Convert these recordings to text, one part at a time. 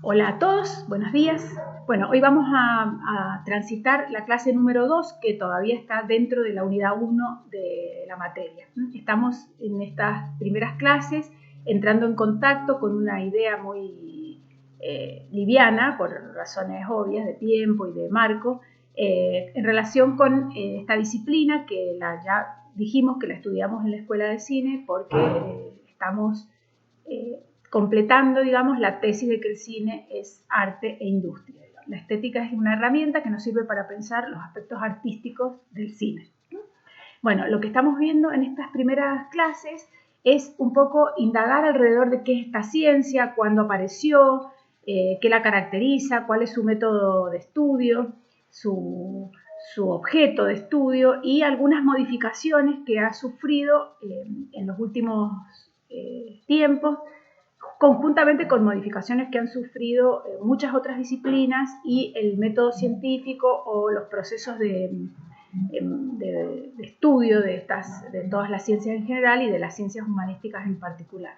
Hola a todos, buenos días. Bueno, hoy vamos a transitar la clase número 2 que todavía está dentro de la unidad 1 de la materia. Estamos en estas primeras clases entrando en contacto con una idea muy liviana, por razones obvias de tiempo y de marco, en relación con esta disciplina que ya dijimos que la estudiamos en la Escuela de Cine porque estamos completando, digamos, la tesis de que el cine es arte e industria. La estética es una herramienta que nos sirve para pensar los aspectos artísticos del cine. Bueno, lo que estamos viendo en estas primeras clases es un poco indagar alrededor de qué es esta ciencia, cuándo apareció, qué la caracteriza, cuál es su método de estudio, su objeto de estudio y algunas modificaciones que ha sufrido en los últimos tiempos, conjuntamente con modificaciones que han sufrido muchas otras disciplinas y el método científico o los procesos de estudio de todas las ciencias en general y de las ciencias humanísticas en particular.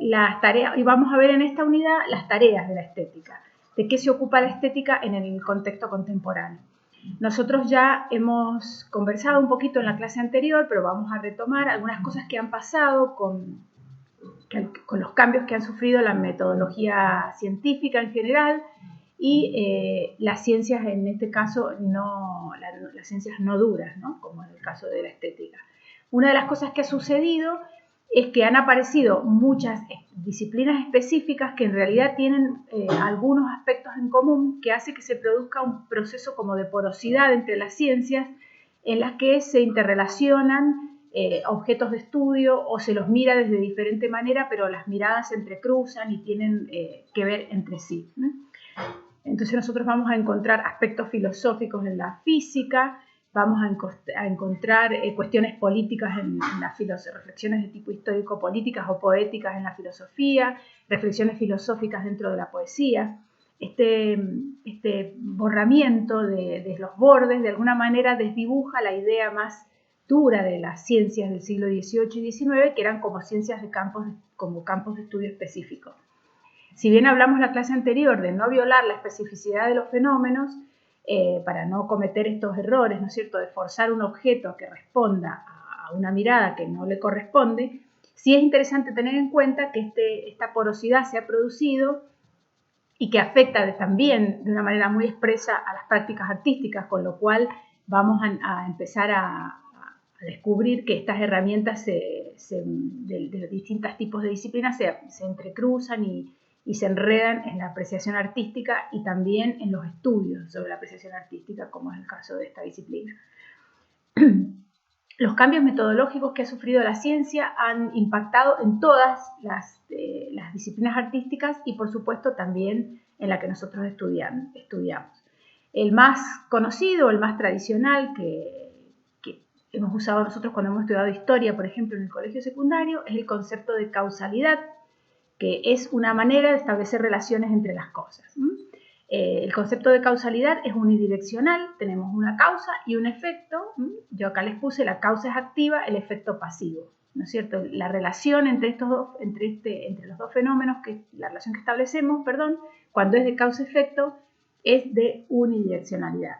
Las tareas, y vamos a ver en esta unidad las tareas de la estética, de qué se ocupa la estética en el contexto contemporáneo. Nosotros ya hemos conversado un poquito en la clase anterior, pero vamos a retomar algunas cosas que han pasado con los cambios que han sufrido la metodología científica en general y las ciencias, en este caso, las ciencias no duras, ¿no? Como en el caso de la estética. Una de las cosas que ha sucedido es que han aparecido muchas disciplinas específicas que en realidad tienen algunos aspectos en común que hace que se produzca un proceso como de porosidad entre las ciencias en las que se interrelacionan objetos de estudio o se los mira desde diferente manera, pero las miradas se entrecruzan y tienen que ver entre sí. Entonces nosotros vamos a encontrar aspectos filosóficos en la física, vamos a encontrar cuestiones políticas en reflexiones de tipo histórico-políticas o poéticas en la filosofía, reflexiones filosóficas dentro de la poesía. Este borramiento de los bordes de alguna manera desdibuja la idea más dura de las ciencias del siglo XVIII y XIX, que eran como ciencias como campos de estudio específicos. Si bien hablamos en la clase anterior de no violar la especificidad de los fenómenos, para no cometer estos errores, ¿no es cierto?, de forzar un objeto que responda a una mirada que no le corresponde, sí es interesante tener en cuenta que esta porosidad se ha producido y que afecta también de una manera muy expresa a las prácticas artísticas, con lo cual vamos a empezar a descubrir que estas herramientas de distintos tipos de disciplinas se entrecruzan y se enredan en la apreciación artística y también en los estudios sobre la apreciación artística, como es el caso de esta disciplina. Los cambios metodológicos que ha sufrido la ciencia han impactado en todas las disciplinas artísticas y, por supuesto, también en la que nosotros estudiamos. El más conocido, el más tradicional que hemos usado nosotros cuando hemos estudiado historia, por ejemplo, en el colegio secundario, es el concepto de causalidad, que es una manera de establecer relaciones entre las cosas. El concepto de causalidad es unidireccional, tenemos una causa y un efecto. Yo acá les puse la causa es activa, el efecto pasivo, ¿no es cierto? La relación entre los dos fenómenos, la relación que establecemos, cuando es de causa-efecto, es de unidireccionalidad.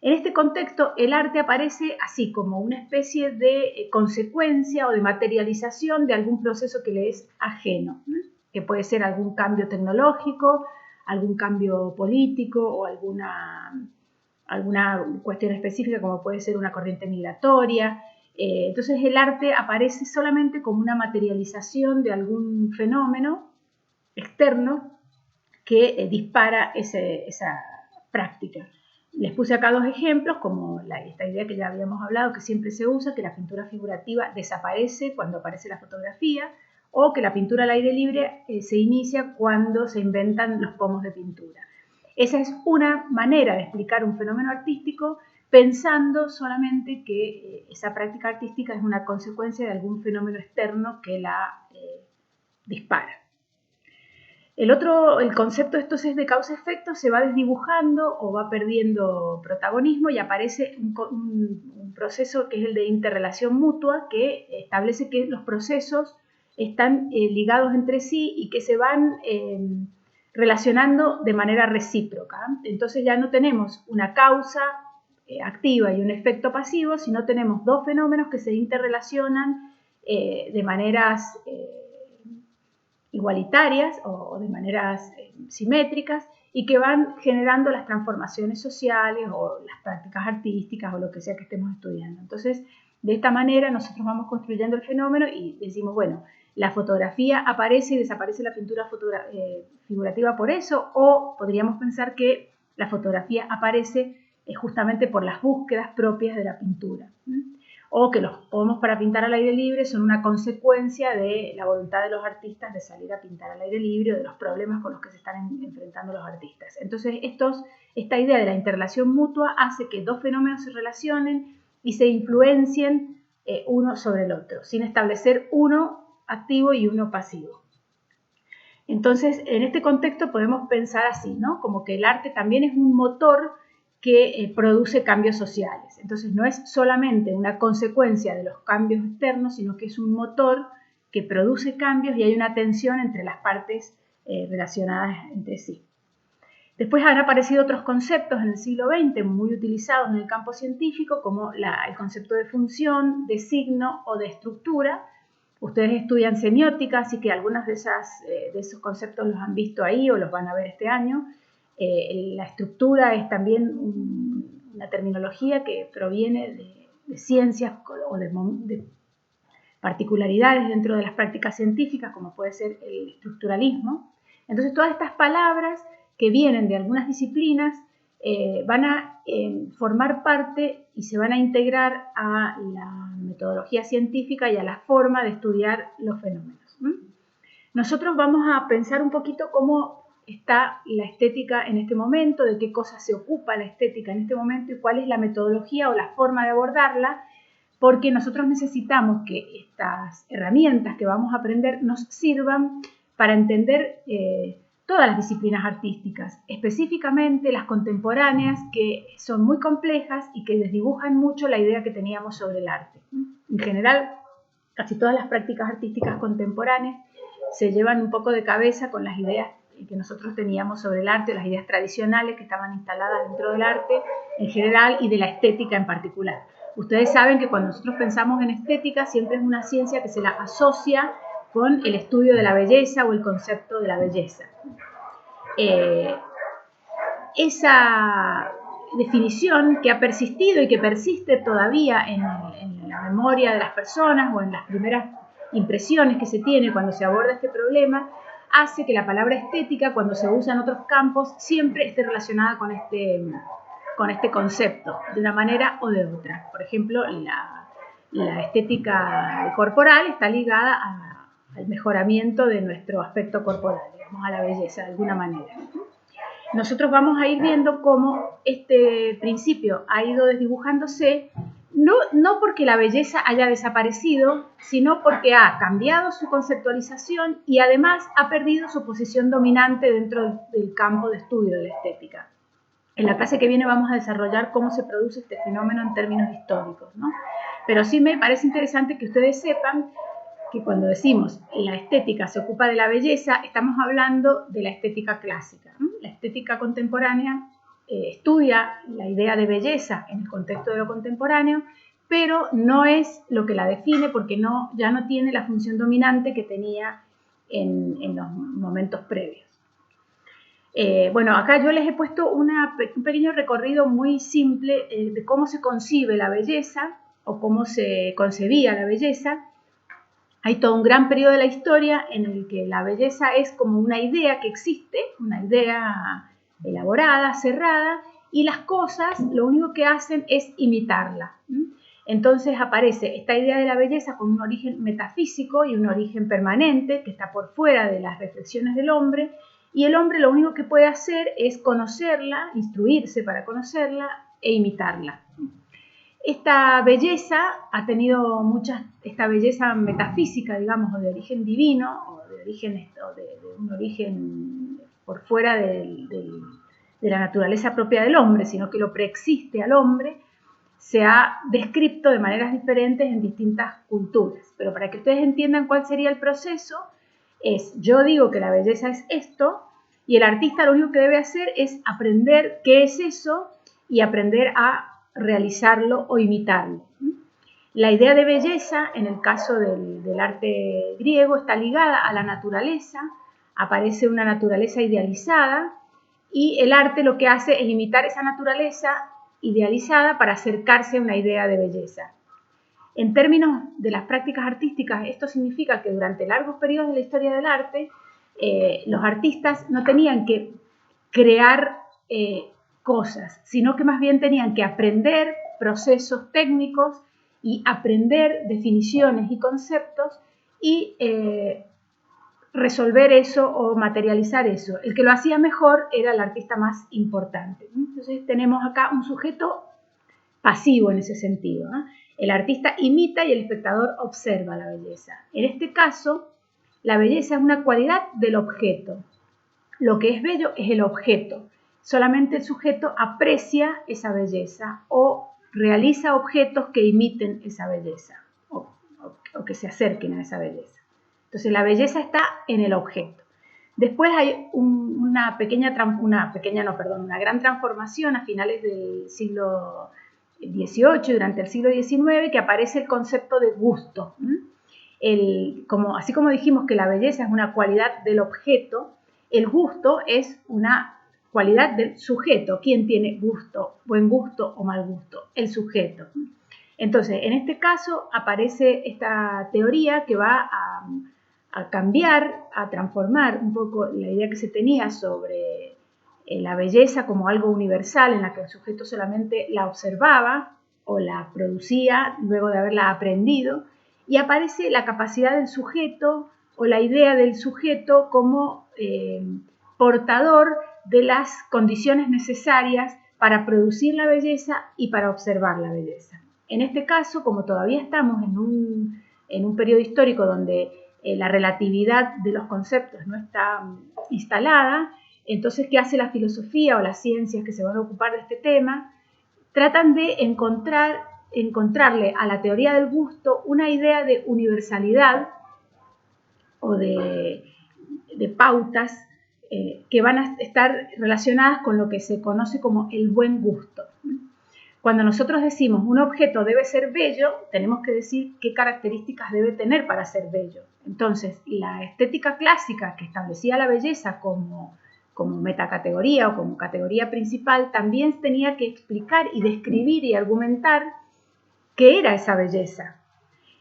En este contexto, el arte aparece así como una especie de consecuencia o de materialización de algún proceso que le es ajeno, que puede ser algún cambio tecnológico, algún cambio político o alguna cuestión específica como puede ser una corriente migratoria. Entonces el arte aparece solamente como una materialización de algún fenómeno externo que dispara esa práctica. Les puse acá dos ejemplos, como esta idea que ya habíamos hablado, que siempre se usa, que la pintura figurativa desaparece cuando aparece la fotografía, o que la pintura al aire libre se inicia cuando se inventan los pomos de pintura. Esa es una manera de explicar un fenómeno artístico pensando solamente que esa práctica artística es una consecuencia de algún fenómeno externo que la dispara. El concepto entonces de causa-efecto se va desdibujando o va perdiendo protagonismo y aparece un proceso que es el de interrelación mutua, que establece que los procesos están ligados entre sí y que se van relacionando de manera recíproca. Entonces ya no tenemos una causa activa y un efecto pasivo, sino tenemos dos fenómenos que se interrelacionan de maneras igualitarias o de maneras simétricas y que van generando las transformaciones sociales o las prácticas artísticas o lo que sea que estemos estudiando. Entonces, de esta manera nosotros vamos construyendo el fenómeno y decimos, bueno, la fotografía aparece y desaparece la pintura figurativa por eso, o podríamos pensar que la fotografía aparece justamente por las búsquedas propias de la pintura. O que los pomos para pintar al aire libre son una consecuencia de la voluntad de los artistas de salir a pintar al aire libre o de los problemas con los que se están enfrentando los artistas. Entonces, esta idea de la interrelación mutua hace que dos fenómenos se relacionen y se influencien uno sobre el otro, sin establecer uno activo y uno pasivo. Entonces, en este contexto podemos pensar así, ¿no? Como que el arte también es un motor que produce cambios sociales. Entonces, no es solamente una consecuencia de los cambios externos, sino que es un motor que produce cambios y hay una tensión entre las partes relacionadas entre sí. Después han aparecido otros conceptos en el siglo XX muy utilizados en el campo científico, como el concepto de función, de signo o de estructura. Ustedes estudian semiótica, así que algunos de esos conceptos los han visto ahí o los van a ver este año. La estructura es también una terminología que proviene de ciencias o de particularidades dentro de las prácticas científicas, como puede ser el estructuralismo. Entonces, todas estas palabras que vienen de algunas disciplinas van a formar parte y se van a integrar a la metodología científica y a la forma de estudiar los fenómenos. Nosotros vamos a pensar un poquito cómo está la estética en este momento, de qué cosas se ocupa la estética en este momento y cuál es la metodología o la forma de abordarla, porque nosotros necesitamos que estas herramientas que vamos a aprender nos sirvan para entender todas las disciplinas artísticas, específicamente las contemporáneas, que son muy complejas y que desdibujan mucho la idea que teníamos sobre el arte. En general, casi todas las prácticas artísticas contemporáneas se llevan un poco de cabeza con las ideas que nosotros teníamos sobre el arte, las ideas tradicionales que estaban instaladas dentro del arte en general y de la estética en particular. Ustedes saben que cuando nosotros pensamos en estética siempre es una ciencia que se la asocia con el estudio de la belleza o el concepto de la belleza. Esa definición que ha persistido y que persiste todavía en la memoria de las personas o en las primeras impresiones que se tiene cuando se aborda este problema, hace que la palabra estética, cuando se usa en otros campos, siempre esté relacionada con este concepto, de una manera o de otra. Por ejemplo, la estética corporal está ligada al mejoramiento de nuestro aspecto corporal, digamos, a la belleza de alguna manera. Nosotros vamos a ir viendo cómo este principio ha ido desdibujándose, no porque la belleza haya desaparecido, sino porque ha cambiado su conceptualización y además ha perdido su posición dominante dentro del campo de estudio de la estética. En la clase que viene vamos a desarrollar cómo se produce este fenómeno en términos históricos, ¿no? Pero sí me parece interesante que ustedes sepan que cuando decimos la estética se ocupa de la belleza, estamos hablando de la estética clásica, ¿no? La estética contemporánea estudia la idea de belleza en el contexto de lo contemporáneo, pero no es lo que la define porque ya no tiene la función dominante que tenía en los momentos previos. Bueno, acá yo les he puesto un pequeño recorrido muy simple de cómo se concibe la belleza o cómo se concebía la belleza. Hay todo un gran periodo de la historia en el que la belleza es como una idea que existe, una idea elaborada, cerrada, y las cosas lo único que hacen es imitarla. Entonces aparece esta idea de la belleza con un origen metafísico y un origen permanente que está por fuera de las reflexiones del hombre, y el hombre lo único que puede hacer es conocerla, instruirse para conocerla e imitarla. Esta belleza ha tenido esta belleza metafísica, digamos, o de origen divino, o de un origen por fuera de la naturaleza propia del hombre, sino que lo preexiste al hombre, se ha descrito de maneras diferentes en distintas culturas. Pero para que ustedes entiendan cuál sería el proceso, yo digo que la belleza es esto, y el artista lo único que debe hacer es aprender qué es eso y aprender a realizarlo o imitarlo. La idea de belleza, en el caso del arte griego, está ligada a la naturaleza, aparece una naturaleza idealizada, y el arte lo que hace es imitar esa naturaleza idealizada para acercarse a una idea de belleza. En términos de las prácticas artísticas, esto significa que durante largos periodos de la historia del arte, los artistas no tenían que crear cosas, sino que más bien tenían que aprender procesos técnicos y aprender definiciones y conceptos y resolver eso o materializar eso. El que lo hacía mejor era el artista más importante. Entonces tenemos acá un sujeto pasivo en ese sentido. El artista imita y el espectador observa la belleza. En este caso, la belleza es una cualidad del objeto. Lo que es bello es el objeto. Solamente el sujeto aprecia esa belleza o realiza objetos que imiten esa belleza o que se acerquen a esa belleza. Entonces la belleza está en el objeto. Después hay una gran transformación a finales del siglo XVIII, durante el siglo XIX, que aparece el concepto de gusto. Así como dijimos que la belleza es una cualidad del objeto, el gusto es una cualidad del sujeto. ¿Quién tiene gusto, buen gusto o mal gusto? El sujeto. Entonces, en este caso aparece esta teoría que va a cambiar, a transformar un poco la idea que se tenía sobre la belleza como algo universal en la que el sujeto solamente la observaba o la producía luego de haberla aprendido, y aparece la capacidad del sujeto o la idea del sujeto como portador de las condiciones necesarias para producir la belleza y para observar la belleza. En este caso, como todavía estamos en un periodo histórico donde la relatividad de los conceptos no está instalada, entonces, ¿qué hace la filosofía o las ciencias que se van a ocupar de este tema? Tratan de encontrarle a la teoría del gusto una idea de universalidad o de pautas que van a estar relacionadas con lo que se conoce como el buen gusto. Cuando nosotros decimos un objeto debe ser bello, tenemos que decir qué características debe tener para ser bello. Entonces, la estética clásica que establecía la belleza como metacategoría o como categoría principal, también tenía que explicar y describir y argumentar qué era esa belleza.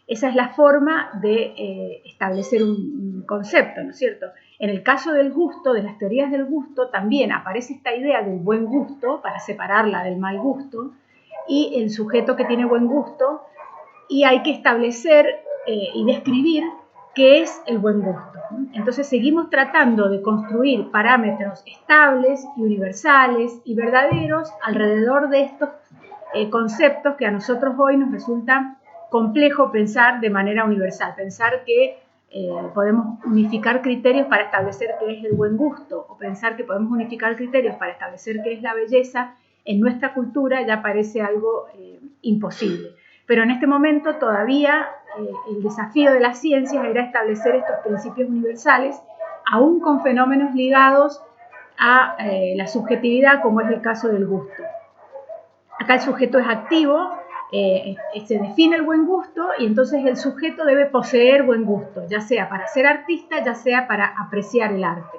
Esa es la forma de establecer un concepto, ¿no es cierto? En el caso del gusto, de las teorías del gusto, también aparece esta idea del buen gusto para separarla del mal gusto, y el sujeto que tiene buen gusto, y hay que establecer y describir qué es el buen gusto. Entonces seguimos tratando de construir parámetros estables y universales y verdaderos alrededor de estos conceptos que a nosotros hoy nos resulta complejo pensar de manera universal, pensar que podemos unificar criterios para establecer qué es el buen gusto, o pensar que podemos unificar criterios para establecer qué es la belleza. En nuestra cultura ya parece algo imposible. Pero en este momento todavía el desafío de las ciencias era establecer estos principios universales, aún con fenómenos ligados a la subjetividad, como es el caso del gusto. Acá el sujeto es activo, se define el buen gusto, y entonces el sujeto debe poseer buen gusto, ya sea para ser artista, ya sea para apreciar el arte.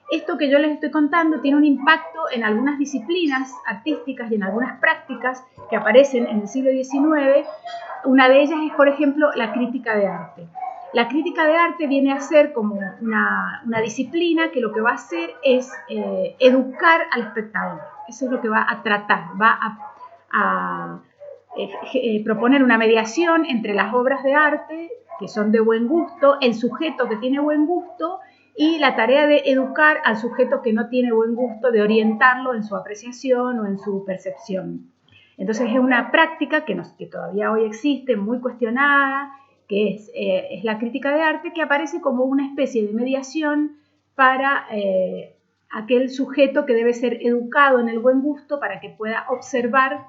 Esto que yo les estoy contando tiene un impacto en algunas disciplinas artísticas y en algunas prácticas que aparecen en el siglo XIX. Una de ellas es, por ejemplo, la crítica de arte. La crítica de arte viene a ser como una disciplina que lo que va a hacer es educar al espectador. Eso es lo que va a tratar, va a proponer una mediación entre las obras de arte que son de buen gusto, el sujeto que tiene buen gusto, y la tarea de educar al sujeto que no tiene buen gusto, de orientarlo en su apreciación o en su percepción. Entonces es una práctica que todavía hoy existe, muy cuestionada, que es la crítica de arte, que aparece como una especie de mediación para aquel sujeto que debe ser educado en el buen gusto para que pueda observar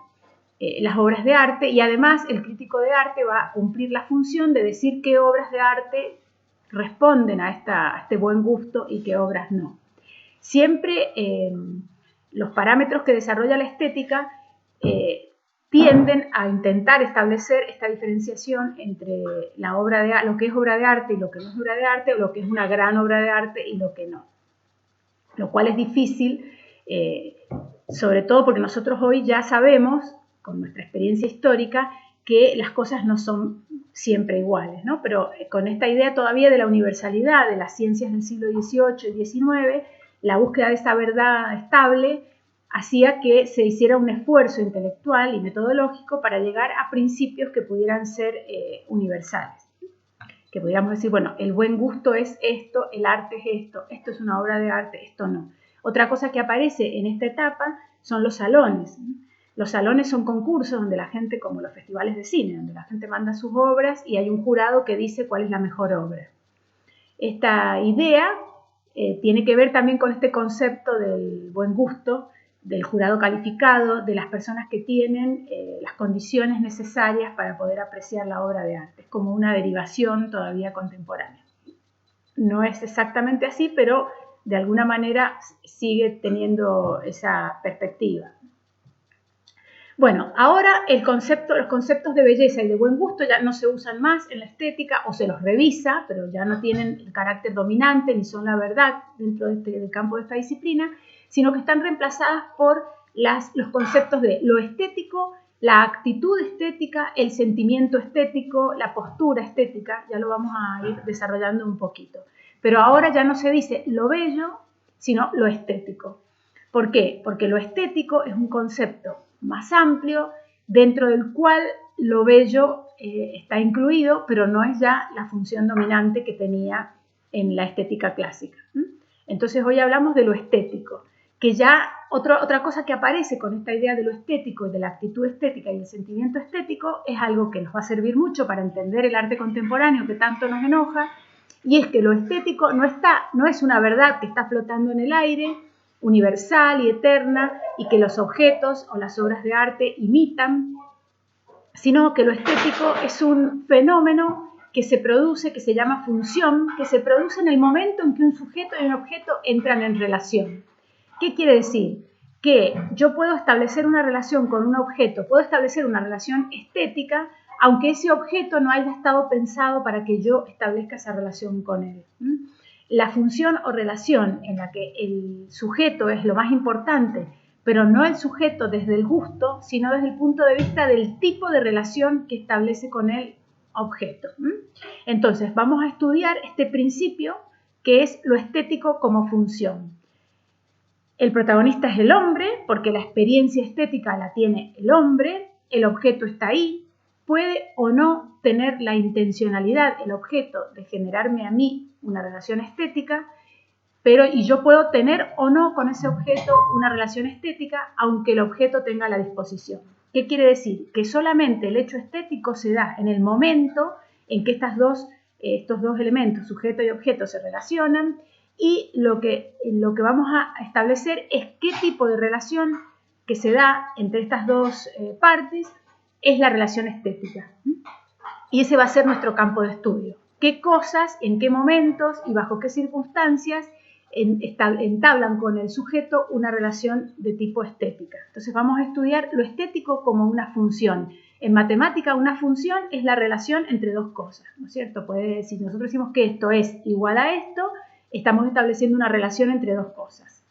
las obras de arte, y además el crítico de arte va a cumplir la función de decir qué obras de arte responden a este buen gusto y qué obras no. Siempre los parámetros que desarrolla la estética tienden a intentar establecer esta diferenciación entre lo que es obra de arte y lo que no es obra de arte, o lo que es una gran obra de arte y lo que no. Lo cual es difícil, sobre todo porque nosotros hoy ya sabemos, con nuestra experiencia histórica, que las cosas no son siempre iguales, ¿no? Pero con esta idea todavía de la universalidad de las ciencias del siglo XVIII y XIX, la búsqueda de esa verdad estable hacía que se hiciera un esfuerzo intelectual y metodológico para llegar a principios que pudieran ser universales. Que pudiéramos decir, bueno, el buen gusto es esto, el arte es esto es una obra de arte, esto no. Otra cosa que aparece en esta etapa son los salones. Los salones son concursos donde la gente, como los festivales de cine, donde la gente manda sus obras y hay un jurado que dice cuál es la mejor obra. Esta idea tiene que ver también con este concepto del buen gusto, del jurado calificado, de las personas que tienen las condiciones necesarias para poder apreciar la obra de arte. Es como una derivación todavía contemporánea. No es exactamente así, pero de alguna manera sigue teniendo esa perspectiva. Bueno, ahora los conceptos de belleza y de buen gusto ya no se usan más en la estética, o se los revisa, pero ya no tienen el carácter dominante ni son la verdad dentro del campo de esta disciplina, sino que están reemplazadas por los conceptos de lo estético, la actitud estética, el sentimiento estético, la postura estética. Ya lo vamos a ir desarrollando un poquito. Pero ahora ya no se dice lo bello, sino lo estético. ¿Por qué? Porque lo estético es un concepto más amplio, dentro del cual lo bello está incluido, pero no es ya la función dominante que tenía en la estética clásica. Entonces hoy hablamos de lo estético, que ya otra cosa que aparece con esta idea de lo estético y de la actitud estética y el sentimiento estético es algo que nos va a servir mucho para entender el arte contemporáneo que tanto nos enoja, y es que lo estético no es una verdad que está flotando en el aire, universal y eterna, y que los objetos o las obras de arte imitan, sino que lo estético es un fenómeno que se produce, que se llama función, que se produce en el momento en que un sujeto y un objeto entran en relación. ¿Qué quiere decir? Que yo puedo establecer una relación con un objeto, puedo establecer una relación estética, aunque ese objeto no haya estado pensado para que yo establezca esa relación con él. La función o relación en la que el sujeto es lo más importante, pero no el sujeto desde el gusto, sino desde el punto de vista del tipo de relación que establece con el objeto. Entonces, vamos a estudiar este principio que es lo estético como función. El protagonista es el hombre, porque la experiencia estética la tiene el hombre, el objeto está ahí, puede o no tener la intencionalidad, el objeto, de generarme a mí una relación estética, y yo puedo tener o no con ese objeto una relación estética, aunque el objeto tenga la disposición. ¿Qué quiere decir? Que solamente el hecho estético se da en el momento en que estos dos elementos, sujeto y objeto, se relacionan, y lo que vamos a establecer es qué tipo de relación que se da entre estas dos partes es la relación estética. Y ese va a ser nuestro campo de estudio. ¿Qué cosas, en qué momentos y bajo qué circunstancias entablan con el sujeto una relación de tipo estética? Entonces vamos a estudiar lo estético como una función. En matemática, una función es la relación entre dos cosas, ¿no es cierto? Si nosotros decimos que esto es igual a esto, estamos estableciendo una relación entre dos cosas.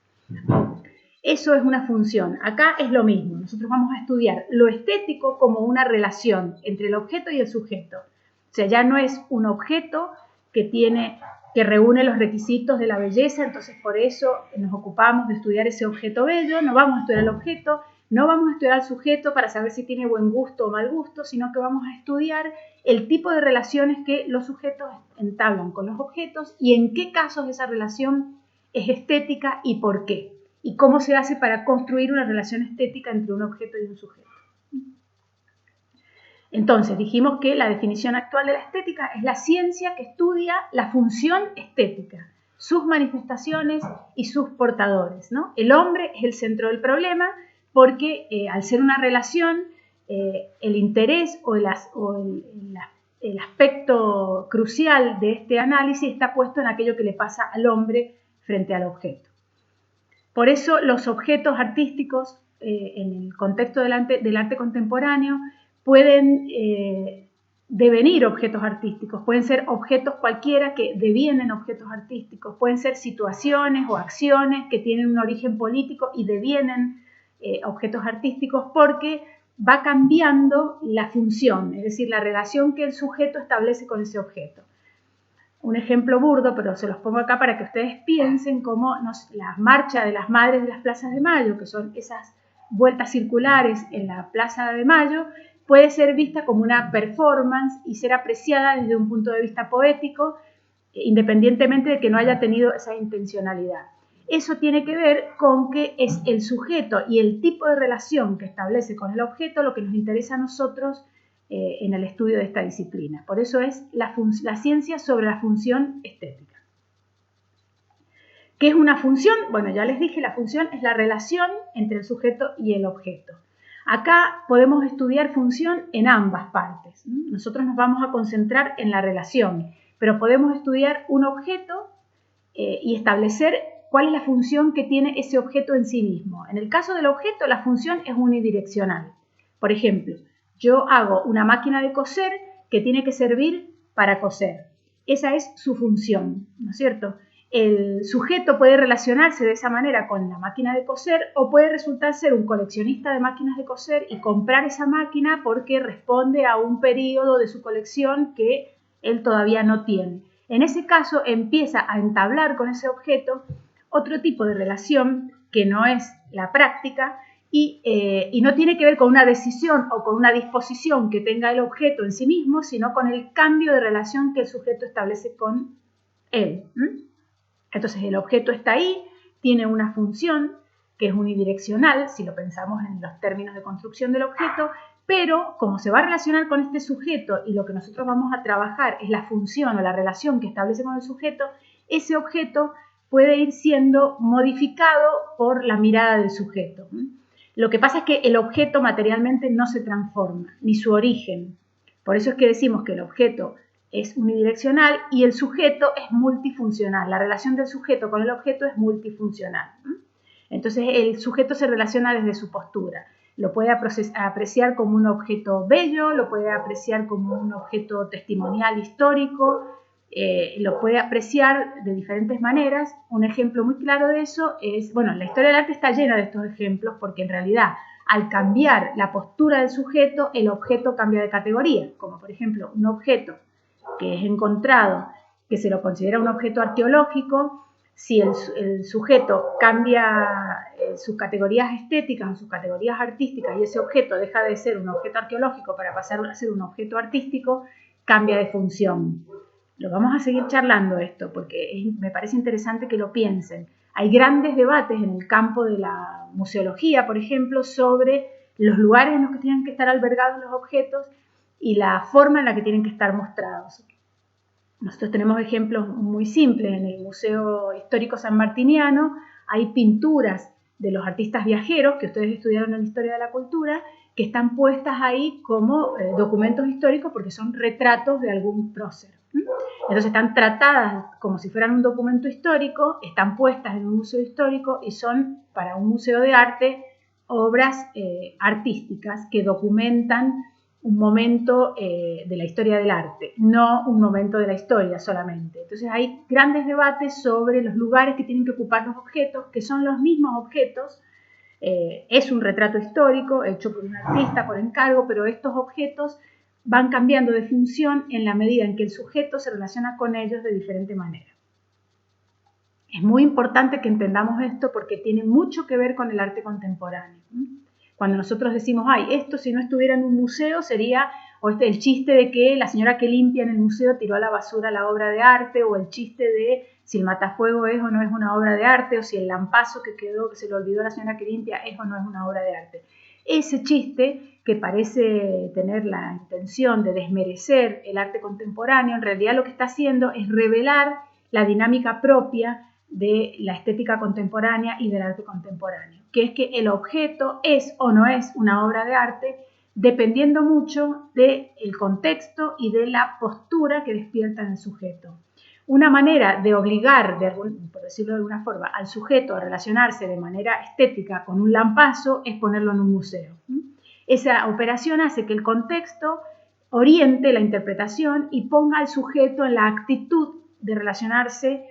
Eso es una función. Acá es lo mismo. Nosotros vamos a estudiar lo estético como una relación entre el objeto y el sujeto. O sea, ya no es un objeto que reúne los requisitos de la belleza, entonces por eso nos ocupamos de estudiar ese objeto bello, no vamos a estudiar el objeto, no vamos a estudiar al sujeto para saber si tiene buen gusto o mal gusto, sino que vamos a estudiar el tipo de relaciones que los sujetos entablan con los objetos y en qué casos esa relación es estética y por qué. Y cómo se hace para construir una relación estética entre un objeto y un sujeto. Entonces, dijimos que la definición actual de la estética es la ciencia que estudia la función estética, sus manifestaciones y sus portadores, ¿no? El hombre es el centro del problema porque al ser una relación el interés o el aspecto crucial de este análisis está puesto en aquello que le pasa al hombre frente al objeto. Por eso los objetos artísticos en el contexto del arte contemporáneo pueden devenir objetos artísticos, pueden ser objetos cualquiera que devienen objetos artísticos, pueden ser situaciones o acciones que tienen un origen político y devienen objetos artísticos porque va cambiando la función, es decir, la relación que el sujeto establece con ese objeto. Un ejemplo burdo, pero se los pongo acá para que ustedes piensen cómo la marcha de las madres de las plazas de Mayo, que son esas vueltas circulares en la Plaza de Mayo, puede ser vista como una performance y ser apreciada desde un punto de vista poético, independientemente de que no haya tenido esa intencionalidad. Eso tiene que ver con que es el sujeto y el tipo de relación que establece con el objeto lo que nos interesa a nosotros en el estudio de esta disciplina. Por eso es la ciencia sobre la función estética. ¿Qué es una función? Bueno, ya les dije, la función es la relación entre el sujeto y el objeto. Acá podemos estudiar función en ambas partes. Nosotros nos vamos a concentrar en la relación, pero podemos estudiar un objeto y establecer cuál es la función que tiene ese objeto en sí mismo. En el caso del objeto, la función es unidireccional. Por ejemplo, yo hago una máquina de coser que tiene que servir para coser. Esa es su función, ¿no es cierto? El sujeto puede relacionarse de esa manera con la máquina de coser o puede resultar ser un coleccionista de máquinas de coser y comprar esa máquina porque responde a un periodo de su colección que él todavía no tiene. En ese caso empieza a entablar con ese objeto otro tipo de relación que no es la práctica y no tiene que ver con una decisión o con una disposición que tenga el objeto en sí mismo, sino con el cambio de relación que el sujeto establece con él. Entonces el objeto está ahí, tiene una función que es unidireccional, si lo pensamos en los términos de construcción del objeto, pero como se va a relacionar con este sujeto y lo que nosotros vamos a trabajar es la función o la relación que establece con el sujeto, ese objeto puede ir siendo modificado por la mirada del sujeto. Lo que pasa es que el objeto materialmente no se transforma, ni su origen. Por eso es que decimos que el objeto es unidireccional y el sujeto es multifuncional. La relación del sujeto con el objeto es multifuncional. Entonces el sujeto se relaciona desde su postura. Lo puede apreciar como un objeto bello, lo puede apreciar como un objeto testimonial histórico, lo puede apreciar de diferentes maneras. Un ejemplo muy claro de eso es, bueno, la historia del arte está llena de estos ejemplos porque en realidad al cambiar la postura del sujeto, el objeto cambia de categoría, como por ejemplo un objeto que es encontrado, que se lo considera un objeto arqueológico, si el sujeto cambia sus categorías estéticas o sus categorías artísticas y ese objeto deja de ser un objeto arqueológico para pasar a ser un objeto artístico, cambia de función. Lo vamos a seguir charlando esto porque me parece interesante que lo piensen. Hay grandes debates en el campo de la museología, por ejemplo, sobre los lugares en los que tienen que estar albergados los objetos y la forma en la que tienen que estar mostrados. Nosotros tenemos ejemplos muy simples. En el Museo Histórico Sanmartiniano hay pinturas de los artistas viajeros que ustedes estudiaron en Historia de la Cultura que están puestas ahí como documentos históricos porque son retratos de algún prócer. Entonces están tratadas como si fueran un documento histórico, están puestas en un museo histórico y son para un museo de arte obras artísticas que documentan un momento de la historia del arte, no un momento de la historia solamente. Entonces hay grandes debates sobre los lugares que tienen que ocupar los objetos, que son los mismos objetos. Es un retrato histórico hecho por un artista por encargo, pero estos objetos van cambiando de función en la medida en que el sujeto se relaciona con ellos de diferente manera. Es muy importante que entendamos esto porque tiene mucho que ver con el arte contemporáneo. Cuando nosotros decimos, ay, esto si no estuviera en un museo sería, o el chiste de que la señora que limpia en el museo tiró a la basura la obra de arte, o el chiste de si el matafuego es o no es una obra de arte, o si el lampazo que quedó, que se le olvidó a la señora que limpia, es o no es una obra de arte. Ese chiste que parece tener la intención de desmerecer el arte contemporáneo, en realidad lo que está haciendo es revelar la dinámica propia de la estética contemporánea y del arte contemporáneo, que es que el objeto es o no es una obra de arte, dependiendo mucho del contexto y de la postura que despierta en el sujeto. Una manera de obligar, por decirlo de alguna forma, al sujeto a relacionarse de manera estética con un lampazo es ponerlo en un museo. Esa operación hace que el contexto oriente la interpretación y ponga al sujeto en la actitud de relacionarse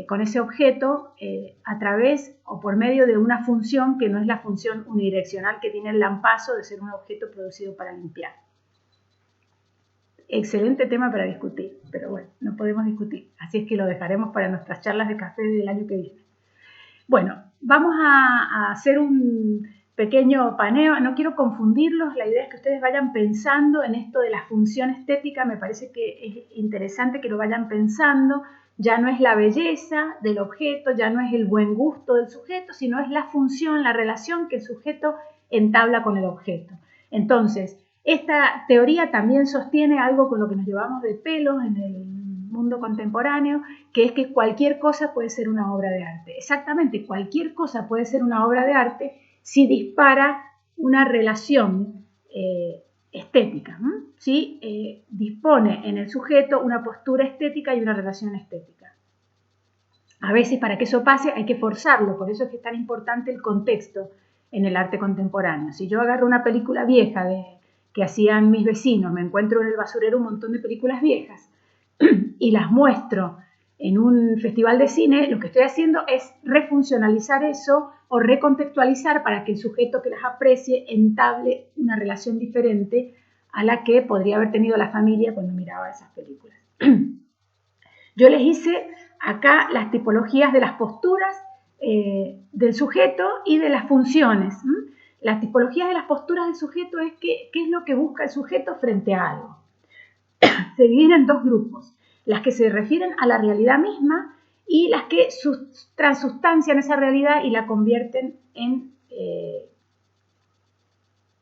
con ese objeto a través o por medio de una función que no es la función unidireccional que tiene el lampazo de ser un objeto producido para limpiar. Excelente tema para discutir, pero bueno, no podemos discutir, así es que lo dejaremos para nuestras charlas de café del año que viene. Bueno, vamos a hacer un pequeño paneo, no quiero confundirlos, la idea es que ustedes vayan pensando en esto de la función estética, me parece que es interesante que lo vayan pensando. Ya no es la belleza del objeto, ya no es el buen gusto del sujeto, sino es la función, la relación que el sujeto entabla con el objeto. Entonces, esta teoría también sostiene algo con lo que nos llevamos de pelos en el mundo contemporáneo, que es que cualquier cosa puede ser una obra de arte. Exactamente, cualquier cosa puede ser una obra de arte si dispara una relación estética, ¿sí? Dispone en el sujeto una postura estética y una relación estética. A veces para que eso pase hay que forzarlo, por eso es que es tan importante el contexto en el arte contemporáneo. Si yo agarro una película vieja que hacían mis vecinos, me encuentro en el basurero un montón de películas viejas y las muestro en un festival de cine, lo que estoy haciendo es refuncionalizar eso o recontextualizar para que el sujeto que las aprecie entable una relación diferente a la que podría haber tenido la familia cuando miraba esas películas. Yo les hice acá las tipologías de las posturas del sujeto y de las funciones. Las tipologías de las posturas del sujeto es qué es lo que busca el sujeto frente a algo. Se dividen en dos grupos, las que se refieren a la realidad misma y las que transustancian esa realidad y la convierten en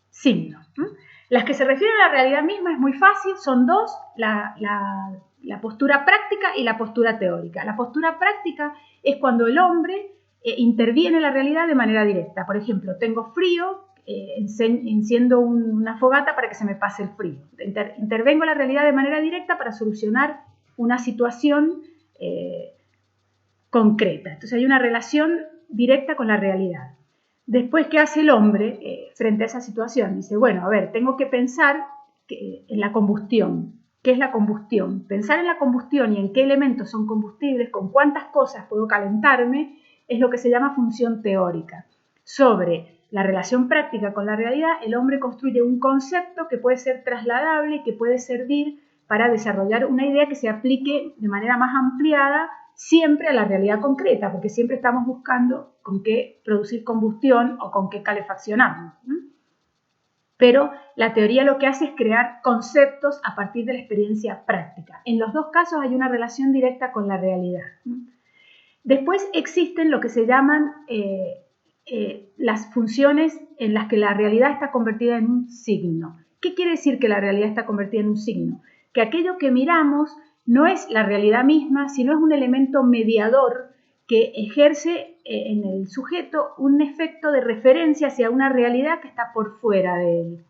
signos. Las que se refieren a la realidad misma es muy fácil, son dos, la postura práctica y la postura teórica. La postura práctica es cuando el hombre interviene en la realidad de manera directa. Por ejemplo, tengo frío, enciendo una fogata para que se me pase el frío. Intervengo en la realidad de manera directa para solucionar una situación concreta. Entonces hay una relación directa con la realidad. Después, ¿qué hace el hombre frente a esa situación? Dice, bueno, a ver, tengo que pensar en la combustión. ¿Qué es la combustión? Pensar en la combustión y en qué elementos son combustibles, con cuántas cosas puedo calentarme, es lo que se llama función teórica. Sobre la relación práctica con la realidad, el hombre construye un concepto que puede ser trasladable y que puede servir para desarrollar una idea que se aplique de manera más ampliada siempre a la realidad concreta, porque siempre estamos buscando con qué producir combustión o con qué calefaccionarnos. Pero la teoría lo que hace es crear conceptos a partir de la experiencia práctica. En los dos casos hay una relación directa con la realidad. Después existen lo que se llaman las funciones en las que la realidad está convertida en un signo. ¿Qué quiere decir que la realidad está convertida en un signo? Que aquello que miramos no es la realidad misma, sino es un elemento mediador que ejerce en el sujeto un efecto de referencia hacia una realidad que está por fuera de él.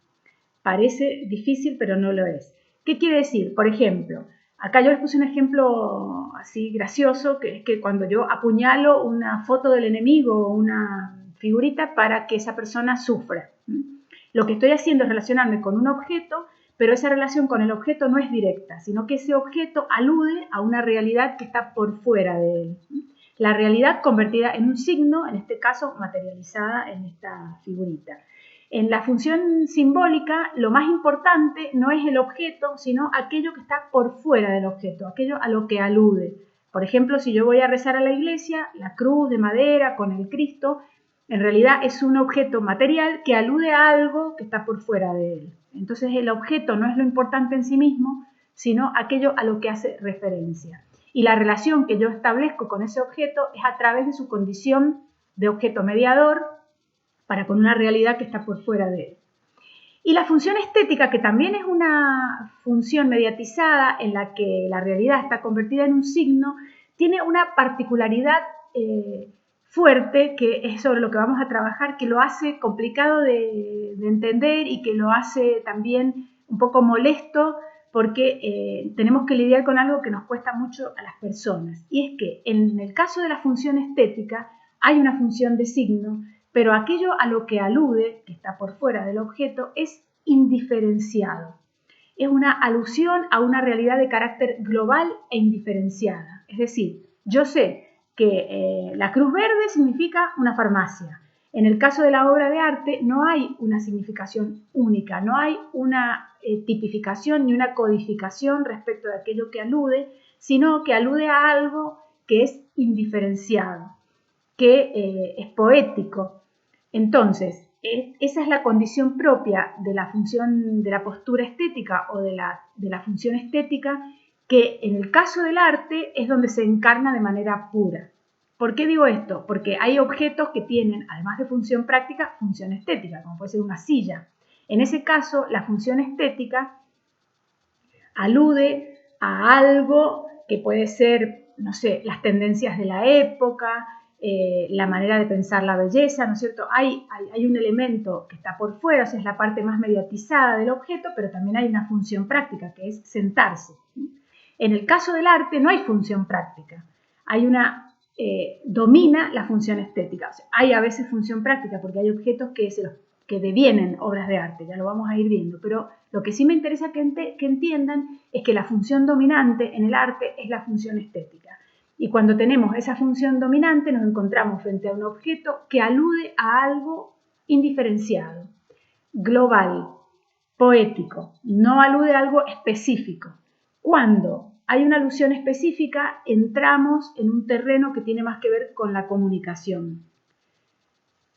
Parece difícil, pero no lo es. ¿Qué quiere decir? Por ejemplo, acá yo les puse un ejemplo así gracioso, que es que cuando yo apuñalo una foto del enemigo o una figurita para que esa persona sufra. Lo que estoy haciendo es relacionarme con un objeto, pero esa relación con el objeto no es directa, sino que ese objeto alude a una realidad que está por fuera de él. La realidad convertida en un signo, en este caso materializada en esta figurita. En la función simbólica, lo más importante no es el objeto, sino aquello que está por fuera del objeto, aquello a lo que alude. Por ejemplo, si yo voy a rezar a la iglesia, la cruz de madera con el Cristo, en realidad es un objeto material que alude a algo que está por fuera de él. Entonces el objeto no es lo importante en sí mismo, sino aquello a lo que hace referencia. Y la relación que yo establezco con ese objeto es a través de su condición de objeto mediador para con una realidad que está por fuera de él. Y la función estética, que también es una función mediatizada en la que la realidad está convertida en un signo, tiene una particularidad fuerte, que es sobre lo que vamos a trabajar, que lo hace complicado de entender y que lo hace también un poco molesto porque tenemos que lidiar con algo que nos cuesta mucho a las personas. Y es que en el caso de la función estética hay una función de signo, pero aquello a lo que alude, que está por fuera del objeto, es indiferenciado. Es una alusión a una realidad de carácter global e indiferenciada. Es decir, yo sé que la cruz verde significa una farmacia. En el caso de la obra de arte no hay una significación única, no hay una tipificación ni una codificación respecto de aquello que alude, sino que alude a algo que es indiferenciado, que es poético. Entonces, esa es la condición propia de la función, de la postura estética o de la función estética, que en el caso del arte es donde se encarna de manera pura. ¿Por qué digo esto? Porque hay objetos que tienen, además de función práctica, función estética, como puede ser una silla. En ese caso, la función estética alude a algo que puede ser, no sé, las tendencias de la época, la manera de pensar la belleza, ¿no es cierto? Hay un elemento que está por fuera, o sea, es la parte más mediatizada del objeto, pero también hay una función práctica, que es sentarse. En el caso del arte no hay función práctica, hay domina la función estética. O sea, hay a veces función práctica porque hay objetos que devienen obras de arte, ya lo vamos a ir viendo, pero lo que sí me interesa que entiendan es que la función dominante en el arte es la función estética. Y cuando tenemos esa función dominante nos encontramos frente a un objeto que alude a algo indiferenciado, global, poético, no alude a algo específico. Cuando hay una alusión específica, entramos en un terreno que tiene más que ver con la comunicación.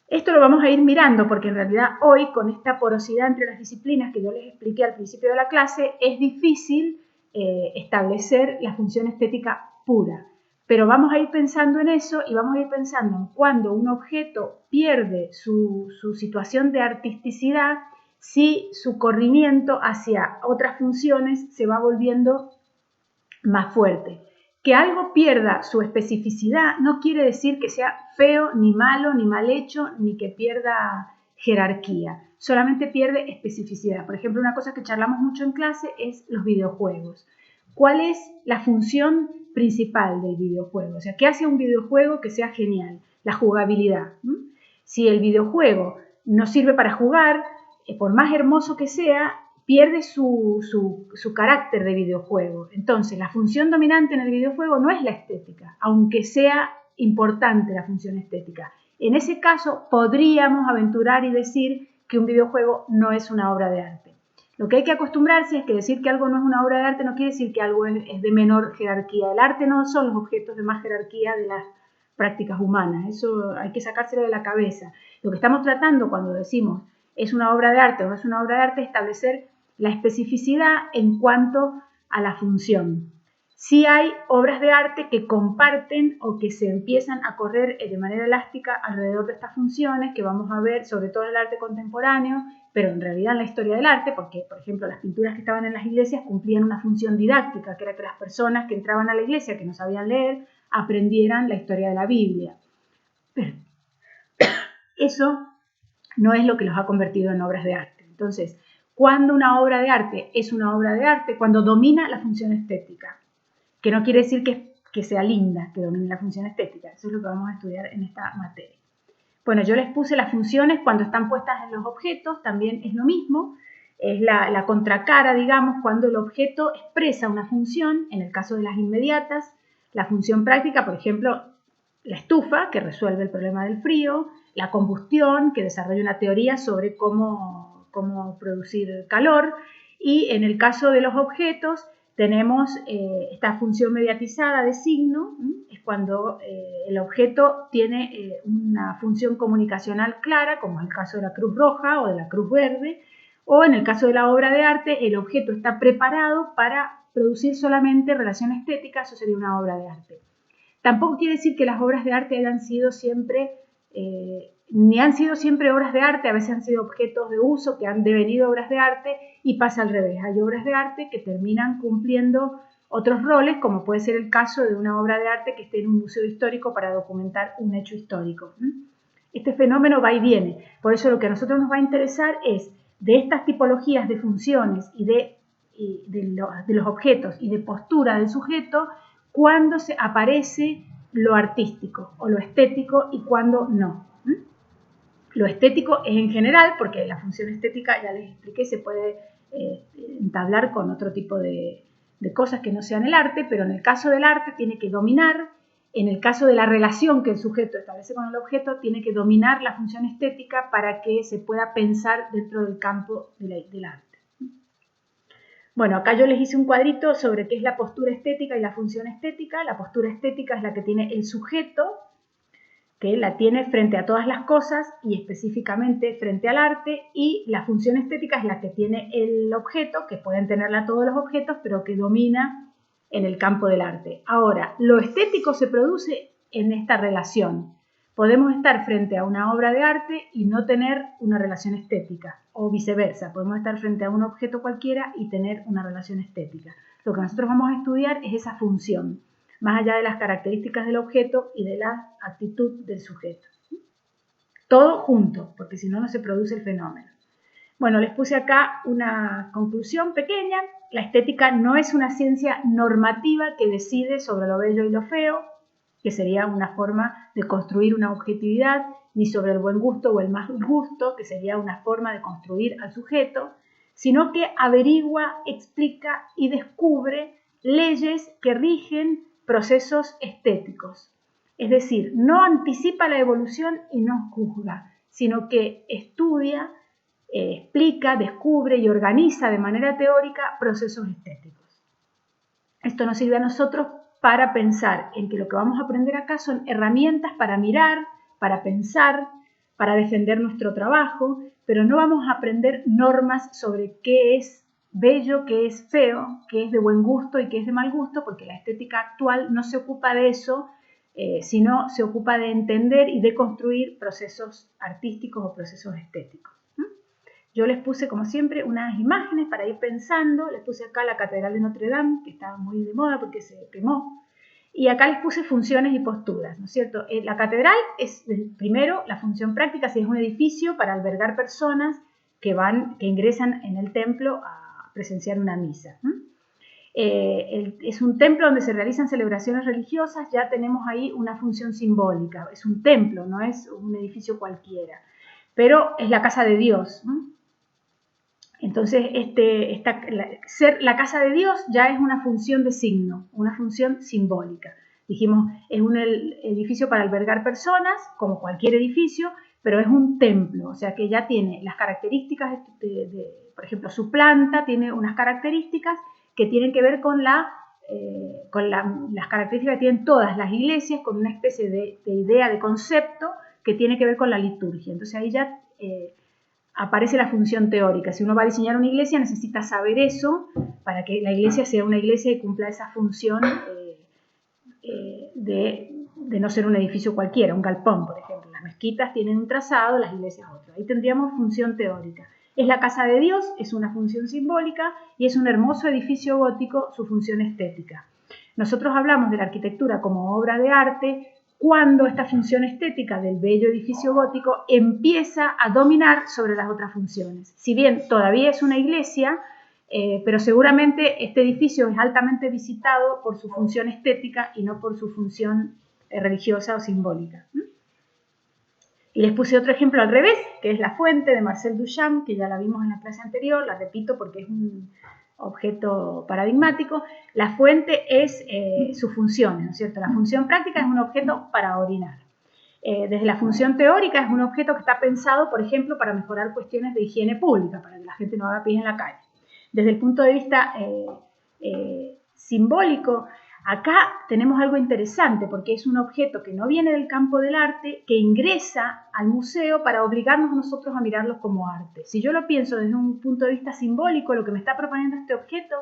Esto lo vamos a ir mirando porque en realidad hoy, con esta porosidad entre las disciplinas que yo les expliqué al principio de la clase, es difícil establecer la función estética pura. Pero vamos a ir pensando en eso y vamos a ir pensando en cuando un objeto pierde su situación de artisticidad, si su corrimiento hacia otras funciones se va volviendo más fuerte. Que algo pierda su especificidad no quiere decir que sea feo, ni malo, ni mal hecho, ni que pierda jerarquía. Solamente pierde especificidad. Por ejemplo, una cosa que charlamos mucho en clase es los videojuegos. ¿Cuál es la función principal del videojuego? O sea, ¿qué hace un videojuego que sea genial? La jugabilidad. Si el videojuego no sirve para jugar, por más hermoso que sea, pierde su carácter de videojuego. Entonces, la función dominante en el videojuego no es la estética, aunque sea importante la función estética. En ese caso, podríamos aventurar y decir que un videojuego no es una obra de arte. Lo que hay que acostumbrarse es que decir que algo no es una obra de arte no quiere decir que algo es de menor jerarquía. El arte no son los objetos de más jerarquía de las prácticas humanas. Eso hay que sacárselo de la cabeza. Lo que estamos tratando cuando decimos es una obra de arte o no es una obra de arte, establecer la especificidad en cuanto a la función. Sí hay obras de arte que comparten o que se empiezan a correr de manera elástica alrededor de estas funciones que vamos a ver sobre todo en el arte contemporáneo, pero en realidad en la historia del arte, porque por ejemplo las pinturas que estaban en las iglesias cumplían una función didáctica, que era que las personas que entraban a la iglesia, que no sabían leer, aprendieran la historia de la Biblia. Pero eso no es lo que los ha convertido en obras de arte. Entonces, cuando una obra de arte es una obra de arte, cuando domina la función estética, que no quiere decir que sea linda, que domine la función estética. Eso es lo que vamos a estudiar en esta materia. Bueno, yo les puse las funciones cuando están puestas en los objetos, también es lo mismo. Es la contracara, digamos, cuando el objeto expresa una función, en el caso de las inmediatas, la función práctica, por ejemplo, la estufa, que resuelve el problema del frío, la combustión, que desarrolla una teoría sobre cómo producir calor, y en el caso de los objetos tenemos esta función mediatizada de signo, es cuando el objeto tiene una función comunicacional clara, como es el caso de la Cruz Roja o de la Cruz Verde, o en el caso de la obra de arte, el objeto está preparado para producir solamente relación estética, eso sería una obra de arte. Tampoco quiere decir que las obras de arte hayan sido siempre, ni han sido siempre obras de arte, a veces han sido objetos de uso que han devenido obras de arte y pasa al revés. Hay obras de arte que terminan cumpliendo otros roles, como puede ser el caso de una obra de arte que esté en un museo histórico para documentar un hecho histórico. Este fenómeno va y viene. Por eso lo que a nosotros nos va a interesar es de estas tipologías de funciones y de los objetos y de postura del sujeto, cuándo se aparece lo artístico o lo estético y cuándo no. Lo estético es en general, porque la función estética, ya les expliqué, se puede entablar con otro tipo de cosas que no sean el arte, pero en el caso del arte tiene que dominar, en el caso de la relación que el sujeto establece con el objeto, tiene que dominar la función estética para que se pueda pensar dentro del campo del arte. Bueno, acá yo les hice un cuadrito sobre qué es la postura estética y la función estética. La postura estética es la que tiene el sujeto, que la tiene frente a todas las cosas y específicamente frente al arte, y la función estética es la que tiene el objeto, que pueden tenerla todos los objetos, pero que domina en el campo del arte. Ahora, lo estético se produce en esta relación. Podemos estar frente a una obra de arte y no tener una relación estética, o viceversa. Podemos estar frente a un objeto cualquiera y tener una relación estética. Lo que nosotros vamos a estudiar es esa función, más allá de las características del objeto y de la actitud del sujeto. Todo junto, porque si no, no se produce el fenómeno. Bueno, les puse acá una conclusión pequeña. La estética no es una ciencia normativa que decide sobre lo bello y lo feo, que sería una forma de construir una objetividad, ni sobre el buen gusto o el mal gusto, que sería una forma de construir al sujeto, sino que averigua, explica y descubre leyes que rigen procesos estéticos. Es decir, no anticipa la evolución y no juzga, sino que estudia, explica, descubre y organiza de manera teórica procesos estéticos. Esto nos sirve a nosotros para pensar en que lo que vamos a aprender acá son herramientas para mirar, para pensar, para defender nuestro trabajo, pero no vamos a aprender normas sobre qué es bello, qué es feo, qué es de buen gusto y qué es de mal gusto, porque la estética actual no se ocupa de eso, sino se ocupa de entender y de construir procesos artísticos o procesos estéticos. Yo les puse, como siempre, unas imágenes para ir pensando. Les puse acá la Catedral de Notre Dame, que estaba muy de moda porque se quemó. Y acá les puse funciones y posturas, ¿no es cierto? La catedral es, primero, la función práctica, si es un edificio para albergar personas que ingresan en el templo a presenciar una misa. Es un templo donde se realizan celebraciones religiosas, ya tenemos ahí una función simbólica. Es un templo, no es un edificio cualquiera, pero es la casa de Dios, ¿no? Entonces, ser la casa de Dios ya es una función de signo, una función simbólica. Dijimos, es un edificio para albergar personas, como cualquier edificio, pero es un templo, o sea que ya tiene las características, por ejemplo, su planta tiene unas características que tienen que ver con las características que tienen todas las iglesias, con una especie de idea, de concepto, que tiene que ver con la liturgia. Entonces ahí ya aparece la función teórica. Si uno va a diseñar una iglesia, necesita saber eso para que la iglesia sea una iglesia y cumpla esa función de no ser un edificio cualquiera, un galpón, por ejemplo. Las mezquitas tienen un trazado, las iglesias otro. Ahí tendríamos función teórica. Es la casa de Dios, es una función simbólica y es un hermoso edificio gótico, su función estética. Nosotros hablamos de la arquitectura como obra de arte cuando esta función estética del bello edificio gótico empieza a dominar sobre las otras funciones. Si bien todavía es una iglesia, pero seguramente este edificio es altamente visitado por su función estética y no por su función religiosa o simbólica. Y les puse otro ejemplo al revés, que es la fuente de Marcel Duchamp, que ya la vimos en la clase anterior, la repito porque es un objeto paradigmático. La fuente es su función, ¿no es cierto? La función práctica es un objeto para orinar. Desde la función teórica es un objeto que está pensado, por ejemplo, para mejorar cuestiones de higiene pública, para que la gente no haga pis en la calle. Desde el punto de vista simbólico, acá tenemos algo interesante porque es un objeto que no viene del campo del arte, que ingresa al museo para obligarnos a nosotros a mirarlo como arte. Si yo lo pienso desde un punto de vista simbólico, lo que me está proponiendo este objeto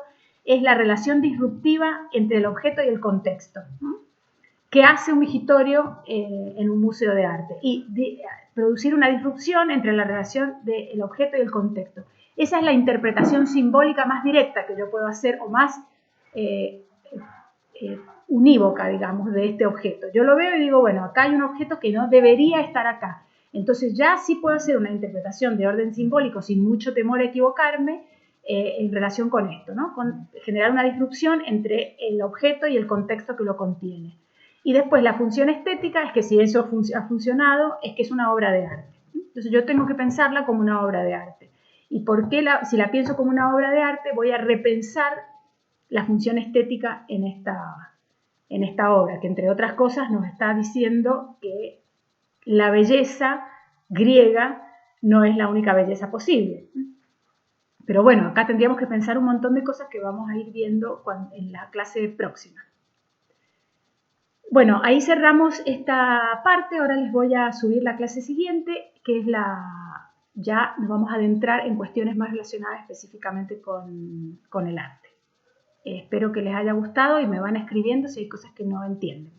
es la relación disruptiva entre el objeto y el contexto, ¿no? Que hace un vigitorio en un museo de arte y producir una disrupción entre la relación del objeto y el contexto. Esa es la interpretación simbólica más directa que yo puedo hacer o más unívoca, digamos, de este objeto. Yo lo veo y digo, bueno, acá hay un objeto que no debería estar acá. Entonces ya sí puedo hacer una interpretación de orden simbólico sin mucho temor a equivocarme en relación con esto, ¿no? Con generar una disrupción entre el objeto y el contexto que lo contiene. Y después la función estética es que si eso ha funcionado, es que es una obra de arte. Entonces yo tengo que pensarla como una obra de arte. ¿Y por qué si la pienso como una obra de arte, voy a repensar la función estética en esta obra, que entre otras cosas nos está diciendo que la belleza griega no es la única belleza posible. Pero bueno, acá tendríamos que pensar un montón de cosas que vamos a ir viendo en la clase próxima. Bueno, ahí cerramos esta parte, ahora les voy a subir la clase siguiente, que es ya nos vamos a adentrar en cuestiones más relacionadas específicamente con el arte. Espero que les haya gustado y me van escribiendo si hay cosas que no entienden.